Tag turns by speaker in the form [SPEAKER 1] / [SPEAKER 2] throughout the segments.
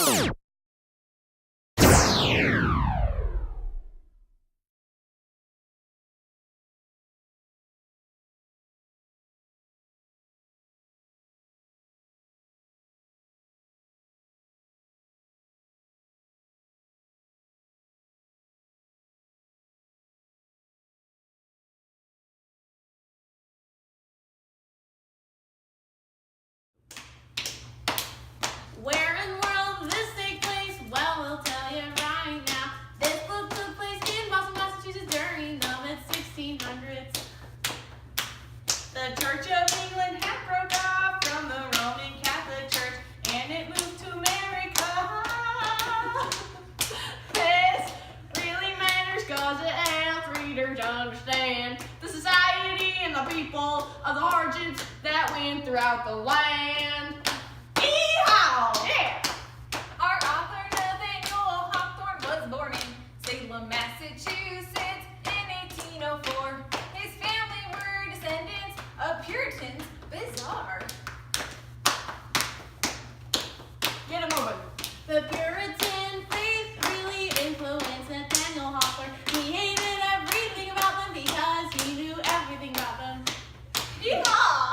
[SPEAKER 1] Where in the world did this take place? Well, we'll tell you right now. This book took place in Boston, Massachusetts during the mid-1600s. The Church of England had broke off from the Roman Catholic Church, and it moved to America. This really matters cause it helps readers understand the society and the people of the hardships that went throughout the land. Yeah!
[SPEAKER 2] Our author, Nathaniel Hawthorne, was born in Salem, Massachusetts in 1804. His family were descendants of Puritans. Bizarre.
[SPEAKER 1] Get him over. The Puritan faith really influenced Nathaniel Hawthorne. He hated everything about them because he knew everything about them. Yeehaw!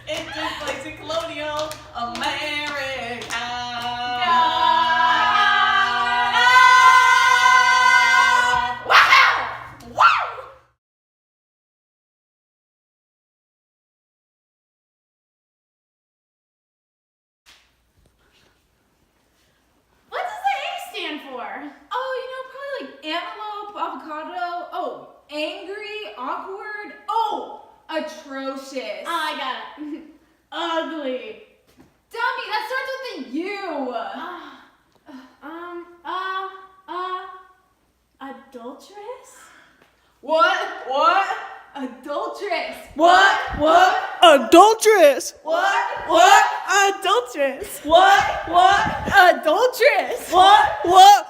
[SPEAKER 1] It took place in colonial America. Wow! Wow! What does the A stand for?
[SPEAKER 2] Oh, probably like antelope, avocado. Oh, angry, awkward. Oh, atrocious.
[SPEAKER 1] I got it. Ugly.
[SPEAKER 2] Dummy, that starts with a U.
[SPEAKER 1] Adulteress?
[SPEAKER 2] What? Adulteress.
[SPEAKER 3] What? Adulteress.
[SPEAKER 2] What?
[SPEAKER 3] Adulteress.
[SPEAKER 2] Adulteress.
[SPEAKER 3] What?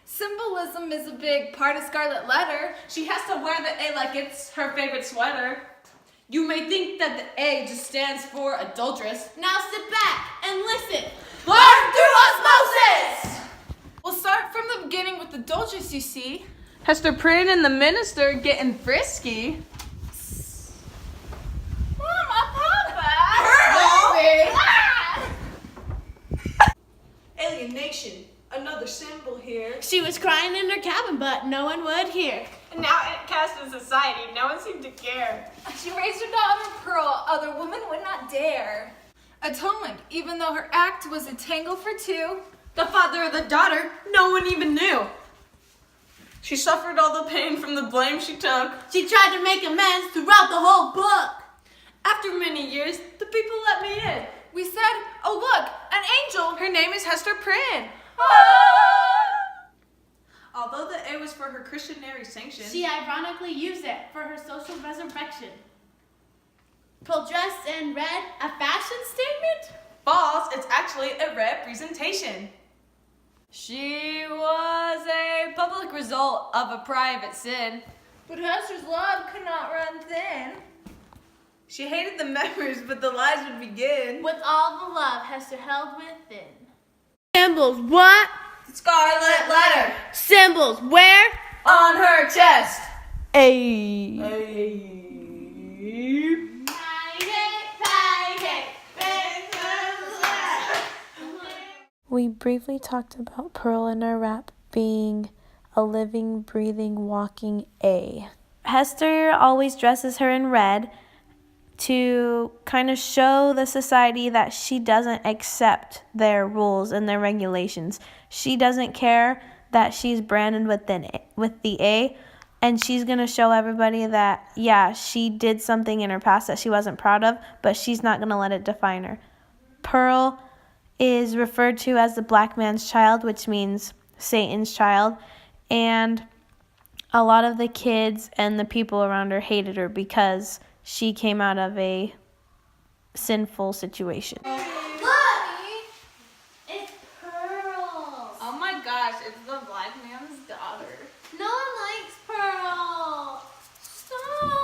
[SPEAKER 2] Symbolism is a big part of Scarlet Letter.
[SPEAKER 1] She has to wear the A like it's her favorite sweater. You may think that the A just stands for adulteress. Now sit back and listen. Learn through osmosis!
[SPEAKER 2] We'll start from the beginning with adulteress, you see.
[SPEAKER 3] Hester Prynne and the minister getting frisky.
[SPEAKER 2] Mama, Papa!
[SPEAKER 3] Alienation. Another symbol here.
[SPEAKER 1] She was crying in her cabin, but no one would hear.
[SPEAKER 3] And now outcast in society, no one seemed to care.
[SPEAKER 2] She raised her daughter Pearl, other women would not dare. Atonement, even though her act was a tangle for two.
[SPEAKER 3] The father of the daughter, no one even knew. She suffered all the pain from the blame she took.
[SPEAKER 1] She tried to make amends throughout the whole book.
[SPEAKER 3] After many years, the people let me in.
[SPEAKER 2] We said, oh look, an angel.
[SPEAKER 3] Her name is Hester Prynne. Although the A was for her Christianary sanction,
[SPEAKER 1] She ironically used it for her social resurrection. Pearl dressed in red, a fashion statement?
[SPEAKER 3] false, it's actually a representation. She was a public result of a private sin.
[SPEAKER 2] But Hester's love could not run thin.
[SPEAKER 3] She hated the members, but the lies would begin.
[SPEAKER 1] With all the love Hester held within. Symbols, what?
[SPEAKER 3] Scarlet letter
[SPEAKER 1] Symbols, where?
[SPEAKER 3] on her chest.
[SPEAKER 4] We briefly talked about Pearl in our rap being a living, breathing, walking A. Hester always dresses her in red to kind of show the society that she doesn't accept their rules and their regulations. She doesn't care that she's branded with the A, and she's going to show everybody that, yeah, she did something in her past that she wasn't proud of, but she's not going to let it define her. Pearl is referred to as the black man's child, which means Satan's child, and a lot of the kids and the people around her hated her because she came out of a sinful situation.
[SPEAKER 1] Look! It's Pearl.
[SPEAKER 3] Oh my gosh, it's the black man's daughter.
[SPEAKER 1] No one likes Pearl. Stop.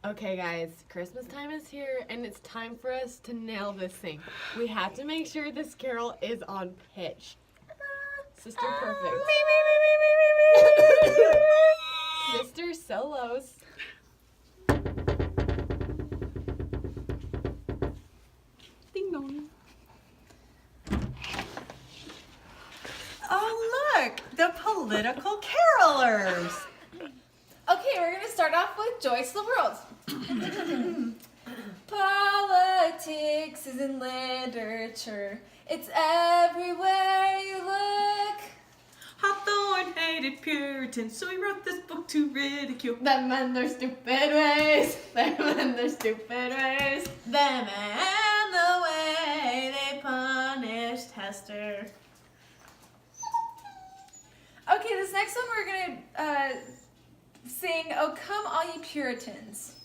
[SPEAKER 5] Okay, guys, Christmas time is here, and it's time for us to nail this thing. We have to make sure this carol is on pitch. Sister Perfect. Sister Solos. Ding dong.
[SPEAKER 3] Oh, look, the political carolers.
[SPEAKER 2] Okay, we're gonna start off with Joyce the World. Politics is in literature. It's everywhere you look.
[SPEAKER 3] Hawthorne hated Puritans, so he wrote this book to ridicule
[SPEAKER 5] Them and their stupid ways. Them and their stupid ways. Them and the way they punished Hester.
[SPEAKER 2] Okay, this next one we're gonna sing "Oh Come All You Puritans."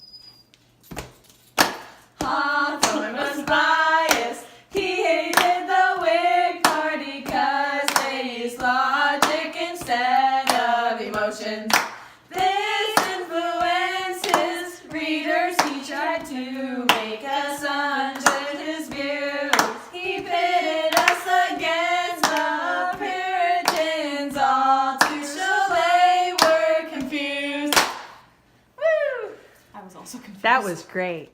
[SPEAKER 3] Hawthorne was biased. He hated the Whig Party 'cause they used logic instead of emotions. This influenced his readers. He tried to make us understand his views. He pitted us against the Puritans, all to show they were confused. Woo! I was also confused.
[SPEAKER 6] That was great.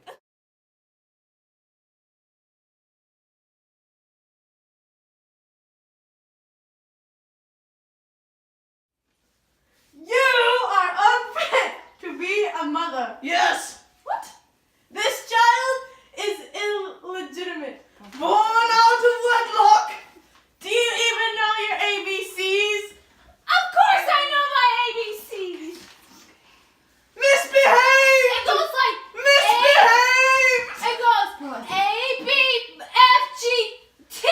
[SPEAKER 5] You are unfit to be a mother. Yes. What? This child is illegitimate. Born out of wedlock. Do you even know your ABCs?
[SPEAKER 1] Of course I know my ABCs.
[SPEAKER 5] Misbehave.
[SPEAKER 1] It goes like
[SPEAKER 5] Misbehave.
[SPEAKER 1] it goes A B F G T.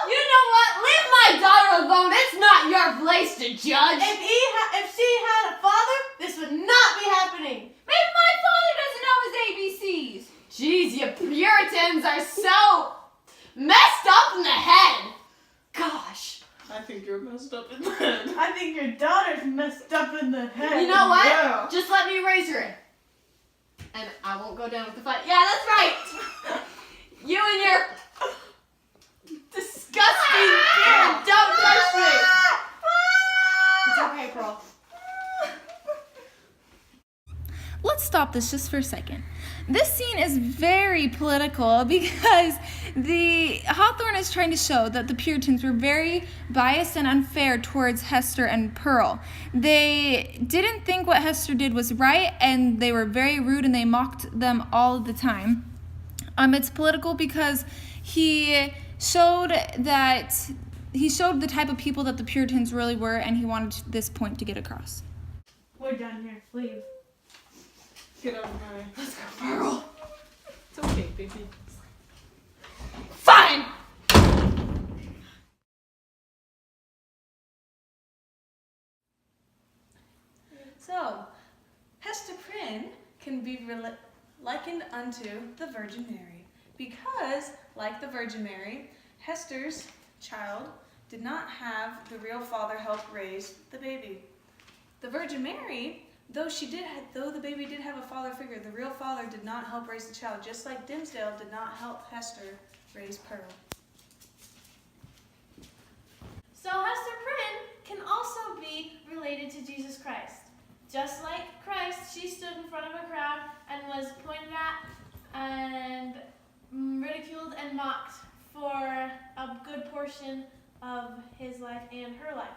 [SPEAKER 1] You know what? Leave my daughter alone. It's not your place to judge.
[SPEAKER 5] If she had a father, this would not be happening.
[SPEAKER 1] Maybe my father doesn't know his ABCs. Jeez, you Puritans are so messed up in the head. Gosh.
[SPEAKER 5] I think you're messed up in the head. I think your daughter's messed up in the head.
[SPEAKER 1] You know what?
[SPEAKER 5] Yeah.
[SPEAKER 1] Just let me raise her. And I won't go down with the fight. Yeah, that's right. You and your disgusting beard. Don't touch me. It's okay, Pearl.
[SPEAKER 2] Let's stop this just for a second. This scene is very political because the Hawthorne is trying to show that the Puritans were very biased and unfair towards Hester and Pearl. They didn't think what Hester did was right, and they were very rude and they mocked them all the time. It's political because he showed the type of people that the Puritans really were, and he wanted this point to get across.
[SPEAKER 5] We're done here. Leave. Get out of my way.
[SPEAKER 1] Let's go, Pearl.
[SPEAKER 5] It's okay, baby.
[SPEAKER 1] Fine.
[SPEAKER 3] So, Hester Prynne can be likened unto the Virgin Mary because, like the Virgin Mary, Hester's child did not have the real father help raise the baby. The Virgin Mary, though the baby did have a father figure, the real father did not help raise the child, just like Dimmesdale did not help Hester raise Pearl.
[SPEAKER 1] So Hester Prynne can also be related to Jesus Christ. Just like Christ, she stood in front of a crowd and was pointed at and ridiculed and mocked for a good portion of his life and her life.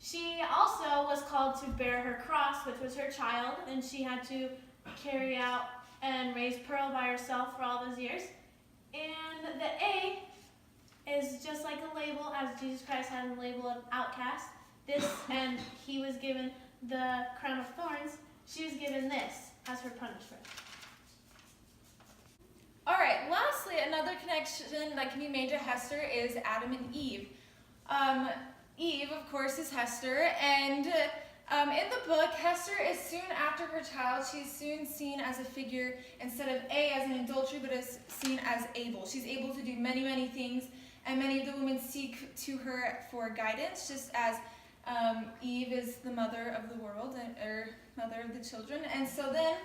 [SPEAKER 1] She also was called to bear her cross, which was her child, and she had to carry out and raise Pearl by herself for all those years. And the A is just like a label, as Jesus Christ had a label of outcast. This, and he was given the crown of thorns. She was given this as her punishment.
[SPEAKER 2] All right, lastly, another connection that can be made to Hester is Adam and Eve. Eve, of course, is Hester, and in the book, Hester is soon after her child. She's soon seen as a figure, instead of as an adultery, but is seen as able. She's able to do many, many things, and many of the women seek to her for guidance, just as Eve is the mother of the world, or mother of the children. And so then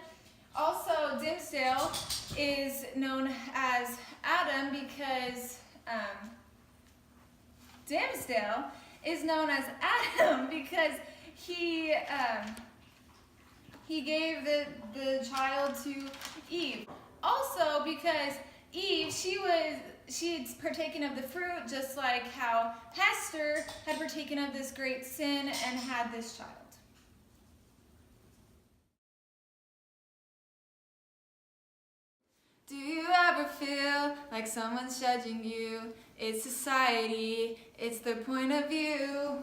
[SPEAKER 2] also Dimsdale is known as Adam because Dimsdale is known as Adam because he gave the child to Eve. Also because Eve, she had partaken of the fruit just like how Hester had partaken of this great sin and had this child. Do you ever feel like someone's judging you? It's society, it's their point of view.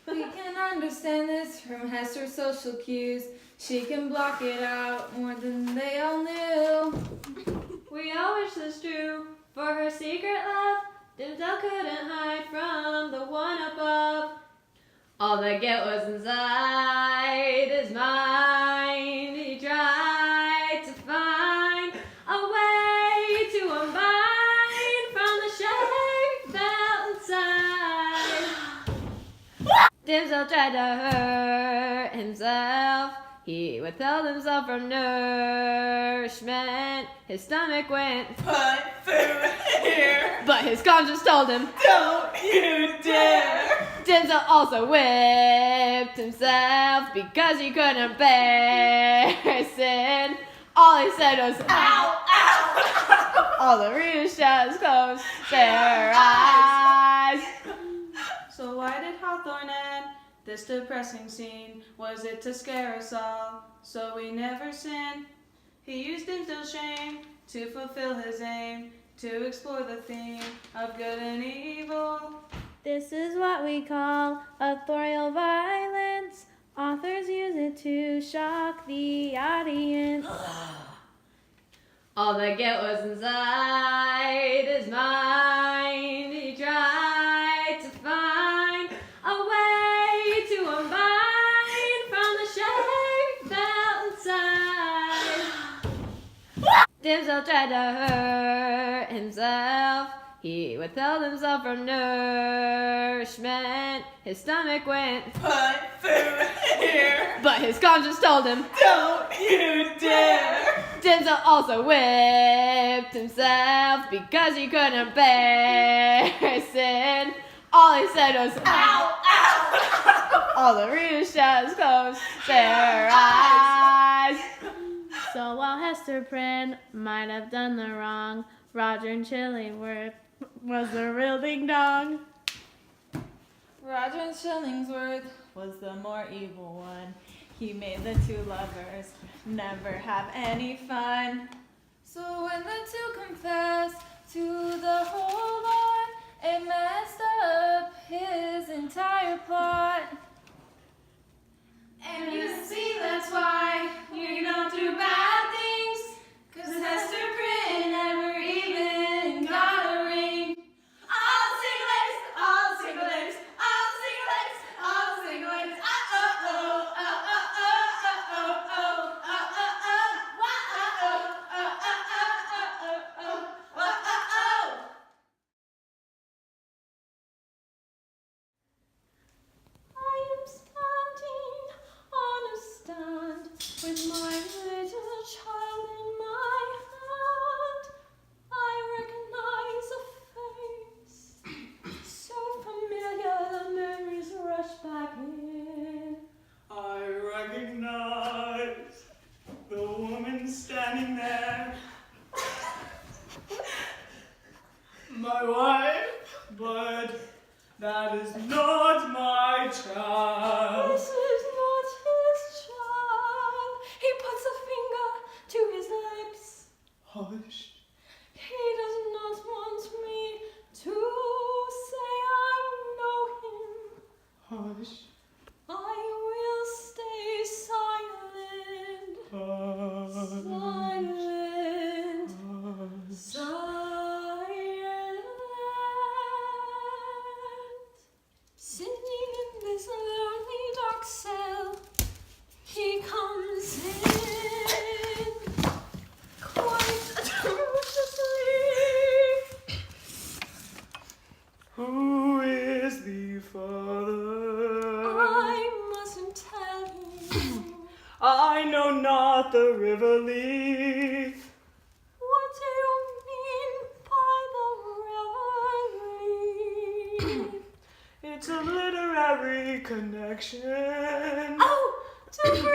[SPEAKER 2] We can understand this from Hester's social cues. She can block it out more than they all knew.
[SPEAKER 3] We all wish this true. For her secret love, Dimsdale couldn't hide from the one above. All the guilt was inside his mind. He tried to find a way to unbind from the shame felt inside. Dimsdale tried to hurt himself. He withheld himself from nourishment. His stomach went,
[SPEAKER 5] Put food here.
[SPEAKER 3] but his conscience told him,
[SPEAKER 5] Don't you dare.
[SPEAKER 3] Dimsdale also whipped himself because he couldn't bear sin. All he said was,
[SPEAKER 5] Ow, ow.
[SPEAKER 3] all the readers just closed their eyes.
[SPEAKER 6] So why did Hawthorne end this depressing scene? Was it to scare us all, so we never sin? He used Dimsdale's shame to fulfill his aim, to explore the theme of good and evil.
[SPEAKER 4] This is what we call authorial violence. Authors use it to shock the audience.
[SPEAKER 3] All the guilt was inside his mind. He tried to find a way to unbind from the shame felt inside. Dimsdale tried to hurt himself. He withheld himself from nourishment. His stomach went,
[SPEAKER 5] Put food here.
[SPEAKER 3] but his conscience told him,
[SPEAKER 5] Don't you dare.
[SPEAKER 3] Dimsdale also whipped himself because he couldn't bear sin. All he said was,
[SPEAKER 5] Ow, ow.
[SPEAKER 3] all the readers just closed their eyes.
[SPEAKER 4] So while Hester Prynne might have done the wrong, Roger and Chillingworth was the real ding dong.
[SPEAKER 2] Roger and Shillingsworth was the more evil one. He made the two lovers never have any fun. So when the two confessed to the whole lot, it messed up his entire plot. And you see that's why you don't do bad things, 'cause Hester Prynne never even got a ring. All single ladies, all single ladies, all single ladies, all single ladies.
[SPEAKER 3] I am standing on a stand with my little child in my hand. I recognize a face so familiar, the memories rush back in.
[SPEAKER 7] I recognize the woman standing there. My wife, but that is not my child.
[SPEAKER 3] This is not his child. He puts a finger to his lips.
[SPEAKER 7] Hush.
[SPEAKER 3] He does not want me to say I know him.
[SPEAKER 7] Hush.
[SPEAKER 3] I will stay silent. Silent. Silent. Sitting in this lonely dark cell, he comes in quite atrociously.
[SPEAKER 7] not the river Leith.
[SPEAKER 3] What do you mean by the river Leith?
[SPEAKER 7] It's a literary connection.
[SPEAKER 3] Oh, to Greek mythology.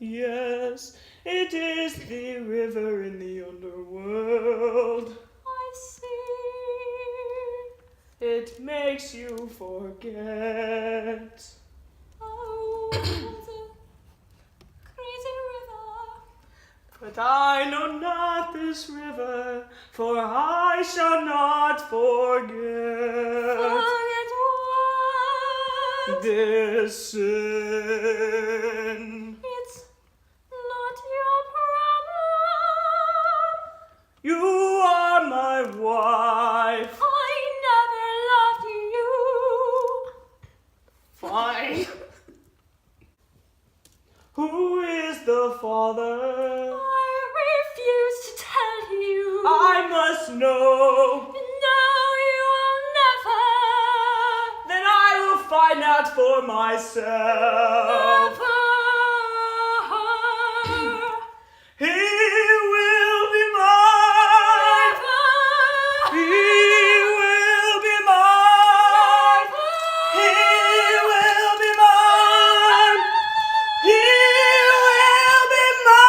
[SPEAKER 7] Yes, it is the river in the underworld.
[SPEAKER 3] I see.
[SPEAKER 7] It makes you forget.
[SPEAKER 3] Oh, the crazy river.
[SPEAKER 7] But I know not this river, for I shall not forget
[SPEAKER 3] Forget what?
[SPEAKER 7] this sin.
[SPEAKER 3] It's not your problem.
[SPEAKER 7] You are my wife.
[SPEAKER 3] I never loved you.
[SPEAKER 7] Fine. Who is the father?
[SPEAKER 3] I refuse to tell you.
[SPEAKER 7] I must know.
[SPEAKER 3] No, you will never.
[SPEAKER 7] Then I will find out for myself.
[SPEAKER 3] Never.
[SPEAKER 7] He will be mine. He will be mine. He will be mine. He will be mine.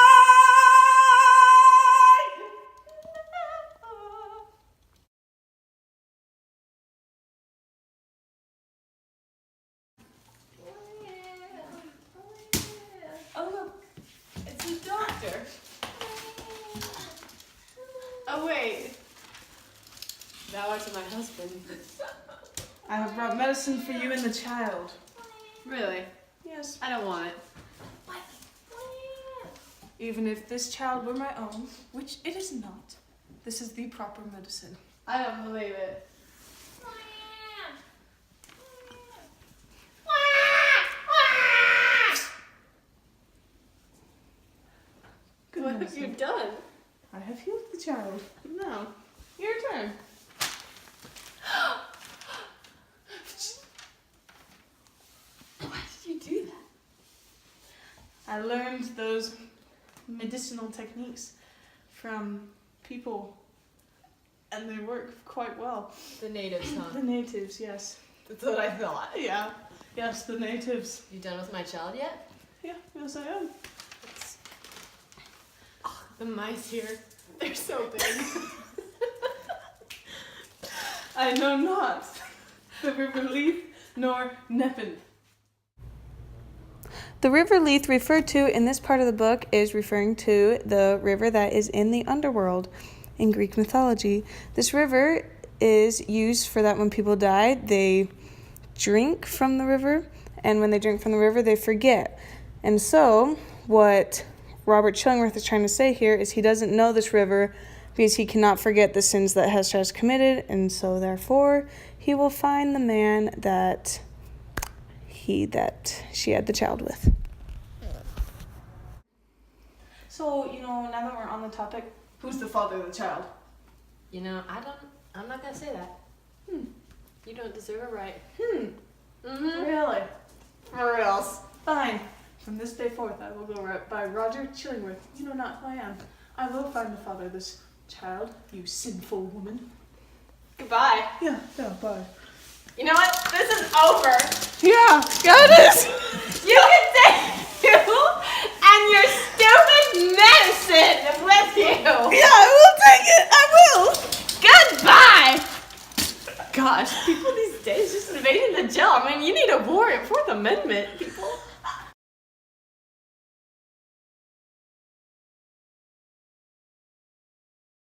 [SPEAKER 2] Oh, look. It's the doctor.
[SPEAKER 5] Oh wait. Thou art my husband.
[SPEAKER 6] I have brought medicine for you and the child.
[SPEAKER 5] Really?
[SPEAKER 6] Yes.
[SPEAKER 5] I don't want it.
[SPEAKER 6] Even if this child were my own, which it is not, this is the proper medicine.
[SPEAKER 5] I don't believe it.
[SPEAKER 6] Good
[SPEAKER 5] What have
[SPEAKER 6] medicine.
[SPEAKER 5] you done?
[SPEAKER 6] I have healed the child.
[SPEAKER 5] No. Your turn. Why did you do that?
[SPEAKER 6] I learned those medicinal techniques from people, and they work quite well.
[SPEAKER 5] The natives, huh?
[SPEAKER 6] The natives, yes.
[SPEAKER 5] That's what I thought.
[SPEAKER 6] Yeah. Yes, the natives.
[SPEAKER 5] You done with my child yet?
[SPEAKER 6] Yeah, yes I am.
[SPEAKER 5] The mice here, they're so big.
[SPEAKER 6] I know not the river Leith nor Nepenthe. The river Leith referred to in this part of the book is referring to the river that is in the underworld in Greek mythology. This river is used for that when people die, they drink from the river, and when they drink from the river, they forget. And so, what Robert Chillingworth is trying to say here is he doesn't know this river because he cannot forget the sins that Hester has committed, and so therefore he will find the man that she had the child with. So, now that we're on the topic, who's the father of the child?
[SPEAKER 5] You know, I'm not gonna say that. You don't deserve it right. Mm-hmm.
[SPEAKER 6] Really?
[SPEAKER 5] For reals.
[SPEAKER 6] Fine. From this day forth, I will go by Roger Chillingworth. You know not who I am. I will find the father of this child, you sinful woman.
[SPEAKER 5] Goodbye.
[SPEAKER 6] Yeah, bye.
[SPEAKER 5] You know what? This is over.
[SPEAKER 6] Yeah, it is.
[SPEAKER 5] You can take you and your stupid medicine with you.
[SPEAKER 6] Yeah, I will take it. I will.
[SPEAKER 5] Goodbye. Gosh, people these days just invading the jail. I mean, you need a warrant, Fourth Amendment, people.